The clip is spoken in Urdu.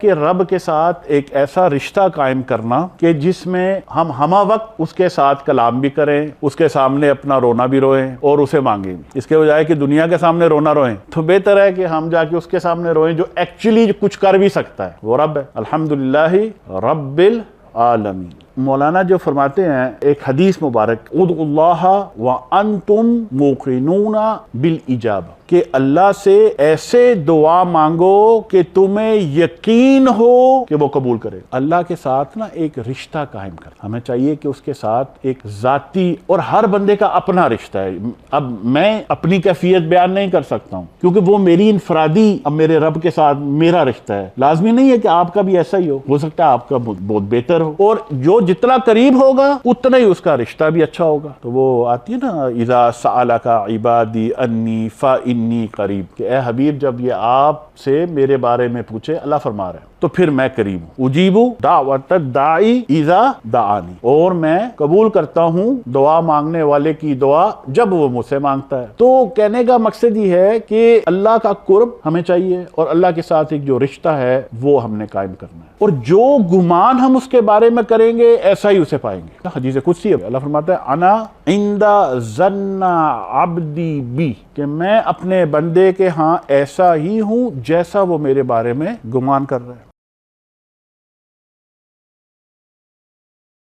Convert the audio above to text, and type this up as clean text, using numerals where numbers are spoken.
کہ رب کے ساتھ ایک ایسا رشتہ قائم کرنا کہ جس میں ہم ہمہ وقت اس کے ساتھ کلام بھی کریں، اس کے سامنے اپنا رونا بھی روئیں اور اسے مانگیں بھی، اس کے بجائے کہ دنیا کے سامنے رونا روئیں تو بہتر ہے کہ ہم جا کے اس کے سامنے روئیں جو ایکچولی کچھ کر بھی سکتا ہے، وہ رب ہے۔ الحمدللہ رب العالمین۔ مولانا جو فرماتے ہیں ایک حدیث مبارک، ادعوا اللہ وانتم موقنون بالاجابہ، کہ اللہ سے ایسے دعا مانگو کہ تمہیں یقین ہو کہ وہ قبول کرے۔ اللہ کے ساتھ نا ایک رشتہ قائم کر، ہمیں چاہیے کہ اس کے ساتھ ایک ذاتی، اور ہر بندے کا اپنا رشتہ ہے۔ اب میں اپنی کیفیت بیان نہیں کر سکتا ہوں کیونکہ وہ میری انفرادی، اب میرے رب کے ساتھ میرا رشتہ ہے، لازمی نہیں ہے کہ آپ کا بھی ایسا ہی ہو سکتا ہے آپ کا بہت بہتر ہو، اور جو جتنا قریب ہوگا اتنا ہی اس کا رشتہ بھی اچھا ہوگا۔ تو وہ آتی ہے نا، اذا سألک عبادی انی فإنی قریب، کہ اے حبیب جب یہ آپ سے میرے بارے میں پوچھے، اللہ فرما رہے ہیں تو پھر میں قریب ہوں۔ اجیب دعوت الداعی اذا دعانی، اور میں قبول کرتا ہوں دعا مانگنے والے کی دعا جب وہ مجھ سے مانگتا ہے۔ تو کہنے کا مقصد یہ ہے کہ اللہ کا قرب ہمیں چاہیے، اور اللہ کے ساتھ ایک جو رشتہ ہے وہ ہم نے قائم کرنا ہے، اور جو گمان ہم اس کے بارے میں کریں گے ایسا ہی اسے پائیں گے۔ حدیث قدسی ہے، اللہ فرماتا ہے انا عند ظن عبدی بی، کہ میں اپنے بندے کے ہاں ایسا ہی ہوں جیسا وہ میرے بارے میں گمان کر رہا ہے۔